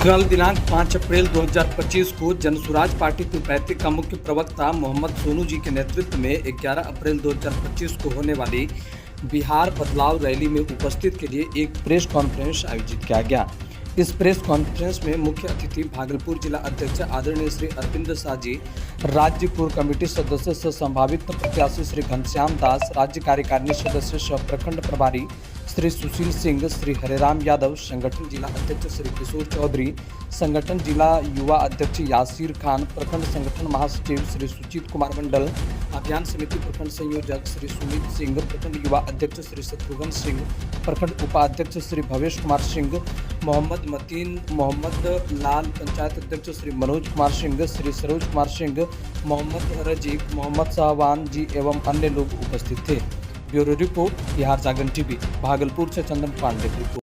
कल दिनांक 5 अप्रैल 2025 को जनसुराज पार्टी कुलपैती का मुख्य प्रवक्ता मोहम्मद सोनू जी के नेतृत्व में 11 अप्रैल 2025 को होने वाली बिहार बदलाव रैली में उपस्थित के लिए एक प्रेस कॉन्फ्रेंस आयोजित किया गया। इस प्रेस कॉन्फ्रेंस में मुख्य अतिथि भागलपुर जिला अध्यक्ष आदरणीय श्री अरविंद शाह जी, राज्य कोर कमेटी सदस्य सह संभावित प्रत्याशी श्री घनश्याम दास, राज्य कार्यकारिणी सदस्य सह प्रखंड प्रभारी श्री सुशील सिंह, श्री हरेराम यादव, संगठन जिला अध्यक्ष श्री किशोर चौधरी, संगठन जिला युवा अध्यक्ष यासिर खान, प्रखंड संगठन महासचिव श्री सुचित कुमार मंडल, अभियान समिति प्रखंड संयोजक श्री सुमित सिंह, प्रखंड युवा अध्यक्ष श्री शत्रुघ्न सिंह, प्रखंड उपाध्यक्ष श्री भवेश कुमार सिंह, मोहम्मद मतीन, मोहम्मद लाल, पंचायत अध्यक्ष श्री मनोज कुमार सिंह, श्री सरोज कुमार सिंह, मोहम्मद रजीक, मोहम्मद शाहवान जी एवं अन्य लोग उपस्थित थे। ब्यूरो रिपोर्ट, बिहार जागरण टीवी, भागलपुर से चंदन पांडे की रिपोर्ट।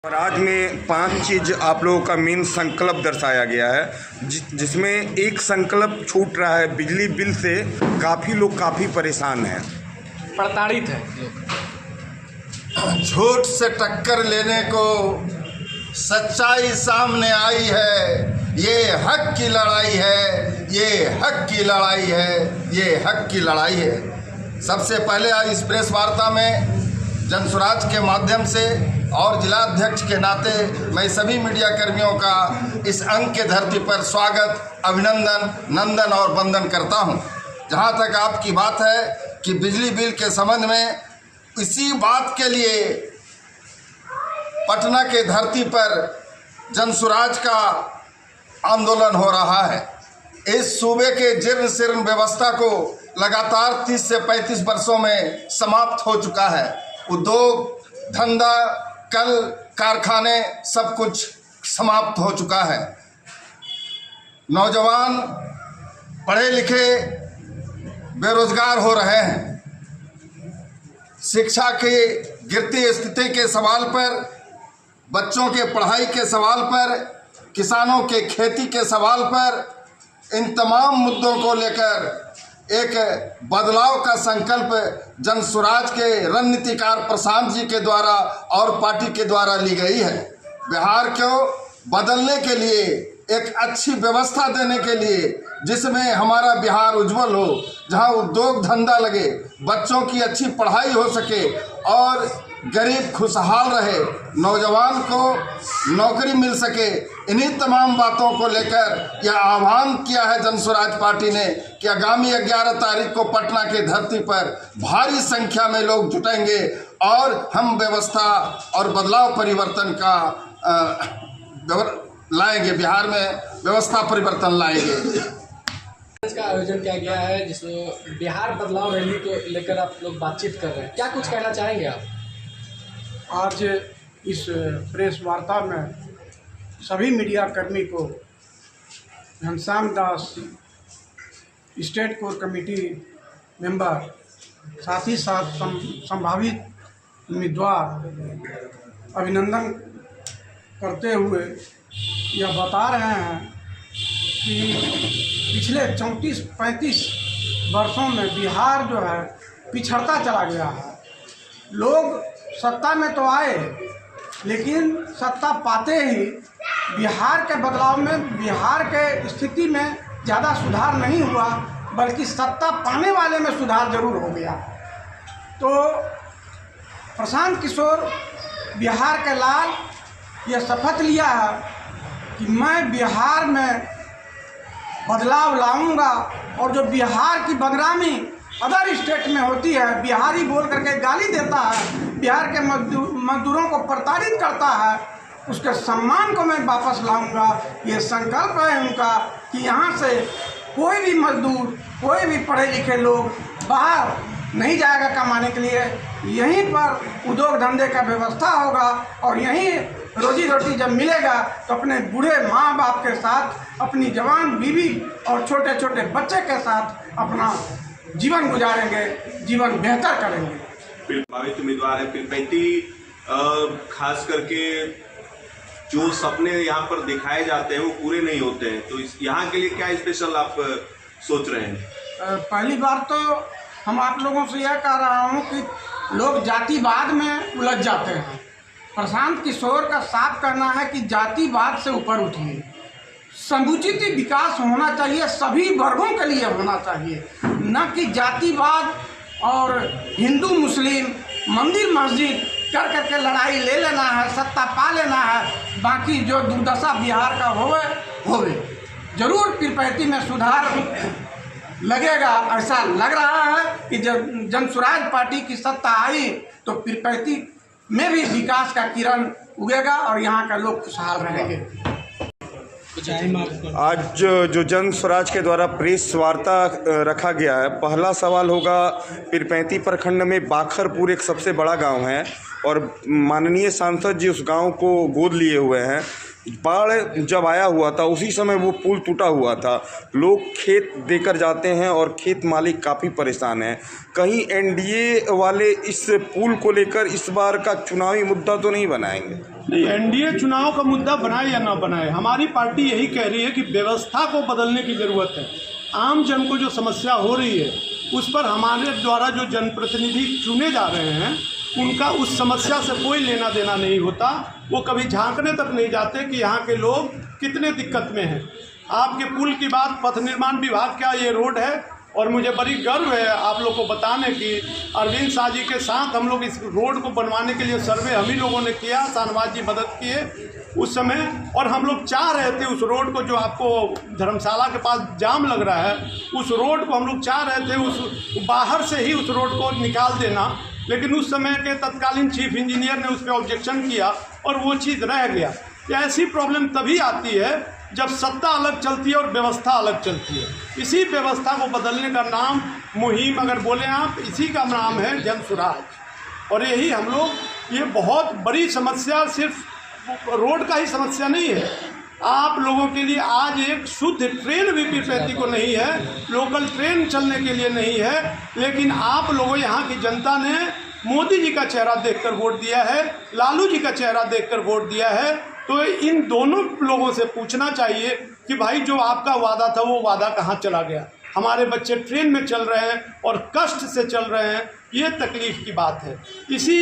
और आज में 5 चीज़ आप लोगों का मेन संकल्प दर्शाया गया है, जिसमें एक संकल्प छूट रहा है। बिजली बिल से काफ़ी लोग काफ़ी परेशान हैं, प्रताड़ित है। झूठ से टक्कर लेने को सच्चाई सामने आई है। ये हक की लड़ाई है, ये हक की लड़ाई है, ये हक की लड़ाई है। सबसे पहले आज इस प्रेस वार्ता में जनसुराज के माध्यम से और जिला अध्यक्ष के नाते मैं सभी मीडिया कर्मियों का इस अंक के धरती पर स्वागत, अभिनंदन, नंदन और वंदन करता हूं। जहां तक आपकी बात है कि बिजली बिल के संबंध में, इसी बात के लिए पटना के धरती पर जनसुराज का आंदोलन हो रहा है। इस सूबे के जीर्ण शीर्ण व्यवस्था को लगातार 30 से 35 वर्षों में समाप्त हो चुका है। उद्योग धंधा कल कारखाने सब कुछ समाप्त हो चुका है। नौजवान पढ़े लिखे बेरोजगार हो रहे हैं। शिक्षा की गिरती स्थिति के सवाल पर, बच्चों के पढ़ाई के सवाल पर, किसानों के खेती के सवाल पर, इन तमाम मुद्दों को लेकर एक बदलाव का संकल्प जनसुराज के रणनीतिकार प्रशांत जी के द्वारा और पार्टी के द्वारा ली गई है। बिहार को बदलने के लिए, एक अच्छी व्यवस्था देने के लिए, जिसमें हमारा बिहार उज्जवल हो, जहां उद्योग धंधा लगे, बच्चों की अच्छी पढ़ाई हो सके और गरीब खुशहाल रहे, नौजवान को नौकरी मिल सके। इन्हीं तमाम बातों को लेकर यह आह्वान किया है जनसुराज पार्टी ने कि आगामी 11 तारीख को पटना के धरती पर भारी संख्या में लोग जुटेंगे और हम व्यवस्था और बदलाव परिवर्तन का लाएंगे, बिहार में व्यवस्था परिवर्तन लाएंगे। का आयोजन किया गया है जिसमें बिहार बदलाव रैली को लेकर आप लोग बातचीत कर रहे हैं, क्या कुछ कहना चाहेंगे आप? आज इस प्रेस वार्ता में सभी मीडिया कर्मी को Ghanshyam Das state core committee member, साथ ही साथ संभावित उम्मीदवार अभिनंदन करते हुए यह बता रहे हैं कि पिछले 34-35 वर्षों में बिहार जो है पिछड़ता चला गया है। लोग सत्ता में तो आए, लेकिन सत्ता पाते ही बिहार के बदलाव में, बिहार के स्थिति में ज़्यादा सुधार नहीं हुआ, बल्कि सत्ता पाने वाले में सुधार जरूर हो गया। तो प्रशांत किशोर बिहार के लाल यह शपथ लिया है कि मैं बिहार में बदलाव लाऊंगा, और जो बिहार की बदनामी अदर स्टेट में होती है, बिहारी बोल करके गाली देता है, बिहार के मजदूरों को प्रताड़ित करता है, उसके सम्मान को मैं वापस लाऊंगा। ये संकल्प है उनका कि यहाँ से कोई भी मजदूर, कोई भी पढ़े लिखे लोग बाहर नहीं जाएगा कमाने के लिए। यहीं पर उद्योग धंधे का व्यवस्था होगा और यहीं रोजी रोटी जब मिलेगा तो अपने बूढ़े माँ बाप के साथ, अपनी जवान बीवी और छोटे छोटे बच्चे के साथ अपना जीवन गुजारेंगे, जीवन बेहतर करेंगे। प्रभावित उम्मीदवार है पीरपैंती, खास करके जो सपने यहाँ पर दिखाए जाते हैं वो पूरे नहीं होते हैं, तो यहाँ के लिए क्या स्पेशल आप सोच रहे हैं? पहली बार तो हम आप लोगों से यह कह रहा हूँ कि लोग जातिवाद में उलझ जाते हैं। प्रशांत किशोर का साफ कहना है कि जातिवाद से ऊपर उठिए, समुचित विकास होना चाहिए, सभी वर्गों के लिए होना चाहिए, न कि जातिवाद और हिंदू मुस्लिम मंदिर मस्जिद कर करके लड़ाई ले लेना है, सत्ता पा लेना है। बाकी जो दुर्दशा बिहार का होवे जरूर पीरपैंती में सुधार लगेगा। ऐसा लग रहा है कि जब जनसुराज पार्टी की सत्ता आई तो पीरपैंती में भी विकास का किरण उगेगा और यहाँ का लोग खुशहाल रहेंगे। आज जो जन स्वराज के द्वारा प्रेस वार्ता रखा गया है, पहला सवाल होगा, पीरपैंती प्रखंड में बाखरपुर एक सबसे बड़ा गांव है और माननीय सांसद जी उस गांव को गोद लिए हुए हैं। बाढ़ जब आया हुआ था उसी समय वो पुल टूटा हुआ था, लोग खेत देकर जाते हैं और खेत मालिक काफ़ी परेशान हैं। कहीं एनडीए वाले इस पुल को लेकर इस बार का चुनावी मुद्दा तो नहीं बनाएंगे? नहीं, एनडीए चुनाव का मुद्दा बनाए या ना बनाए, हमारी पार्टी यही कह रही है कि व्यवस्था को बदलने की ज़रूरत है। आम जन को जो समस्या हो रही है उस पर हमारे द्वारा जो जनप्रतिनिधि चुने जा रहे हैं उनका उस समस्या से कोई लेना देना नहीं होता। वो कभी झांकने तक नहीं जाते कि यहाँ के लोग कितने दिक्कत में हैं। आपके पुल की बात, पथ निर्माण विभाग का ये रोड है और मुझे बड़ी गर्व है आप लोग को बताने की, अरविंद शाह जी के साथ हम लोग इस रोड को बनवाने के लिए सर्वे हम ही लोगों ने किया, शाहनवाज जी मदद किए उस समय, और हम लोग चाह रहे थे उस रोड को, जो आपको धर्मशाला के पास जाम लग रहा है, उस रोड को हम लोग चाह रहे थे उस बाहर से ही उस रोड को निकाल देना, लेकिन उस समय के तत्कालीन चीफ इंजीनियर ने उस पर ऑब्जेक्शन किया और वो चीज़ रह गया। ऐसी प्रॉब्लम तभी आती है जब सत्ता अलग चलती है और व्यवस्था अलग चलती है। इसी व्यवस्था को बदलने का नाम मुहिम अगर बोले आप, इसी का नाम है जन सुराज। और यही हम लोग, ये बहुत बड़ी समस्या सिर्फ रोड का ही समस्या नहीं है, आप लोगों के लिए आज एक शुद्ध ट्रेन भी पीरपैंती को नहीं है, लोकल ट्रेन चलने के लिए नहीं है, लेकिन आप लोगों, यहाँ की जनता ने मोदी जी का चेहरा देखकर वोट दिया है, लालू जी का चेहरा देखकर वोट दिया है। तो इन दोनों लोगों से पूछना चाहिए कि भाई जो आपका वादा था वो वादा कहाँ चला गया। हमारे बच्चे ट्रेन में चल रहे हैं और कष्ट से चल रहे हैं, ये तकलीफ़ की बात है। इसी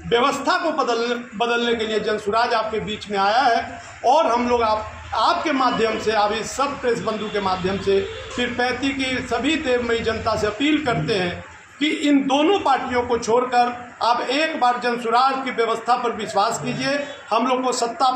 व्यवस्था को बदलने के लिए जनसुराज आपके बीच में आया है और हम लोग आपके माध्यम से, आप इस सब प्रेस बंधु के माध्यम से पीरपैंती की सभी देवमयी जनता से अपील करते हैं कि इन दोनों पार्टियों को छोड़कर आप एक बार जनसुराज की व्यवस्था पर विश्वास कीजिए, हम लोग को सत्ता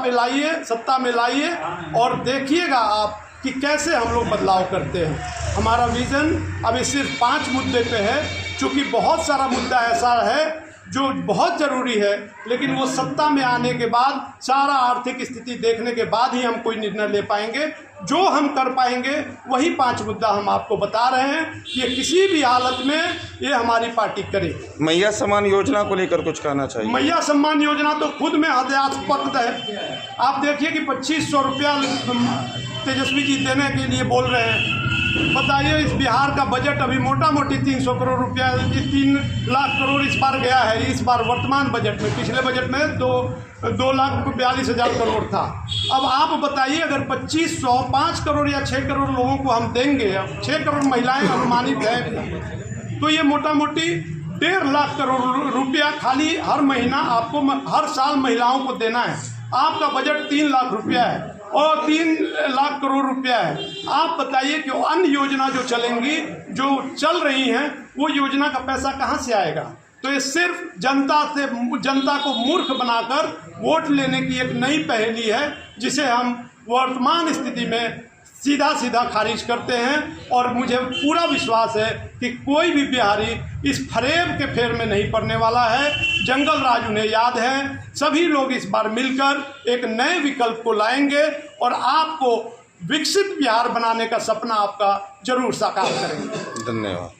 में लाइए और देखिएगा आप कि कैसे हम लोग बदलाव करते हैं। हमारा विज़न अभी सिर्फ 5 मुद्दे पे है, क्योंकि बहुत सारा मुद्दा ऐसा है जो बहुत ज़रूरी है, लेकिन वो सत्ता में आने के बाद, सारा आर्थिक स्थिति देखने के बाद ही हम कोई निर्णय ले पाएंगे। जो हम कर पाएंगे वही 5 मुद्दा हम आपको बता रहे हैं। ये किसी भी हालत में ये हमारी पार्टी करे। मैया सम्मान योजना को लेकर कुछ कहना चाहिए। मैया सम्मान योजना तो खुद में हास्यास्पद है। आप देखिए कि 2500 रुपया तेजस्वी जी देने के लिए बोल रहे हैं। बताइए, इस बिहार का बजट अभी मोटा मोटी 300 करोड़ रुपया, 3 लाख करोड़ इस बार गया है। इस बार वर्तमान बजट में, पिछले बजट में 2,42,000 करोड़ था। अब आप बताइए, अगर 2500, 5 करोड़ या 6 करोड़ लोगों को हम देंगे, 6 करोड़ महिलाएं अनुमानित हैं, तो ये मोटा मोटी 1.5 लाख करोड़ रुपया खाली हर महीना आपको, हर साल महिलाओं को देना है। आपका बजट 3 लाख रुपया है और 3 लाख करोड़ रुपया है। आप बताइए कि अन्य योजना जो चलेंगी, जो चल रही हैं, वो योजना का पैसा कहाँ से आएगा? तो ये सिर्फ जनता को मूर्ख बनाकर वोट लेने की एक नई पहेली है, जिसे हम वर्तमान स्थिति में सीधा खारिज करते हैं। और मुझे पूरा विश्वास है कि कोई भी बिहारी इस फरेब के फेर में नहीं पड़ने वाला है। जंगल राज उन्हें याद है। सभी लोग इस बार मिलकर एक नए विकल्प को लाएंगे और आपको विकसित बिहार बनाने का सपना आपका जरूर साकार करेंगे। धन्यवाद।